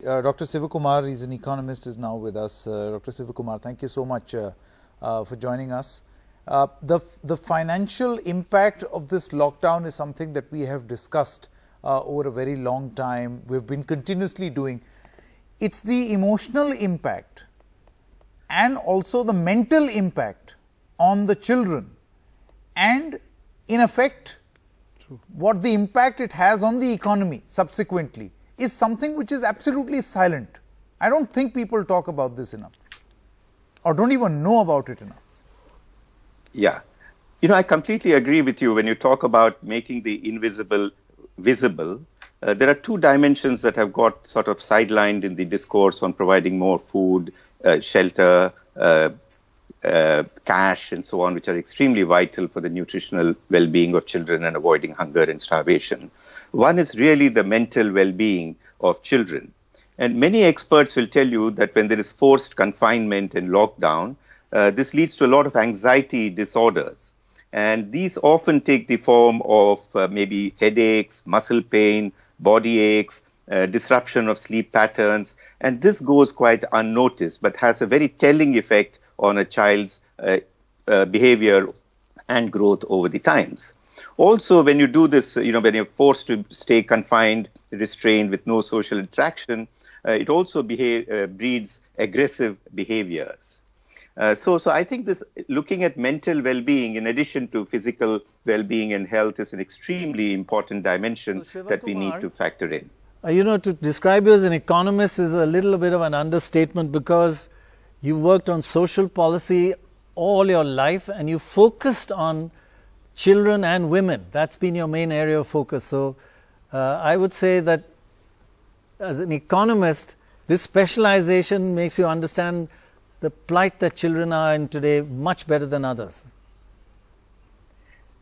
Dr. Shiva Kumar, he's an economist, is now with us. Dr. Shiva Kumar, thank you so much for joining us. The financial impact of this lockdown is something that we have discussed over a very long time. We've been continuously doing. It's the emotional impact and also the mental impact on the children, and in effect, what the impact it has on the economy subsequently is something which is absolutely silent. I don't think people talk about this enough, or don't even know about it enough. Yeah. I completely agree with you when you talk about making the invisible visible. There are two dimensions that have got sort of sidelined in the discourse on providing more food, shelter, cash, and so on, which are extremely vital for the nutritional well-being of children and avoiding hunger and starvation. One is really the mental well-being of children. And many experts will tell you that when there is forced confinement and lockdown, this leads to a lot of anxiety disorders. And these often take the form of maybe headaches, muscle pain, body aches, disruption of sleep patterns. And this goes quite unnoticed, but has a very telling effect on a child's behavior and growth over the times. Also, when you do this, when you're forced to stay confined, restrained with no social interaction, it also breeds aggressive behaviors. So I think this looking at mental well-being in addition to physical well-being and health is an extremely important dimension that we need to factor in. To describe you as an economist is a little bit of an understatement, because you worked on social policy all your life and you focused on children and women. That's been your main area of focus. So I would say that as an economist, this specialization makes you understand the plight that children are in today much better than others.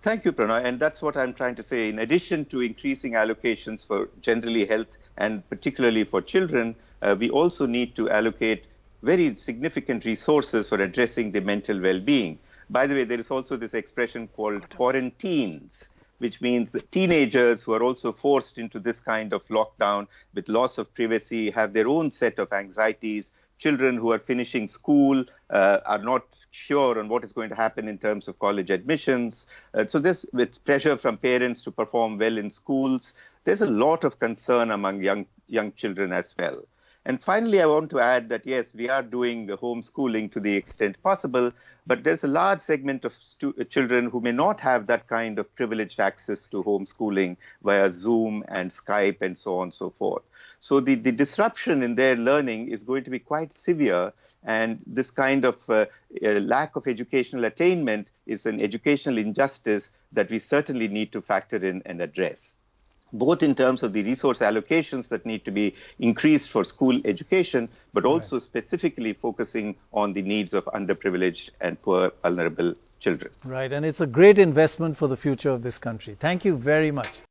Thank you, Pranay. And that's what I'm trying to say. In addition to increasing allocations for generally health and particularly for children, we also need to allocate very significant resources for addressing the mental well-being. By the way, there is also this expression called quarantines, which means that teenagers who are also forced into this kind of lockdown with loss of privacy have their own set of anxieties. Children who are finishing school are not sure on what is going to happen in terms of college admissions. So this, with pressure from parents to perform well in schools, there's a lot of concern among young children as well. And finally, I want to add that, yes, we are doing homeschooling to the extent possible, but there's a large segment of children who may not have that kind of privileged access to homeschooling via Zoom and Skype and so on and so forth. So the disruption in their learning is going to be quite severe, and this kind of lack of educational attainment is an educational injustice that we certainly need to factor in and address, both in terms of the resource allocations that need to be increased for school education, but also specifically focusing on the needs of underprivileged and poor, vulnerable children. Right, and it's a great investment for the future of this country. Thank you very much.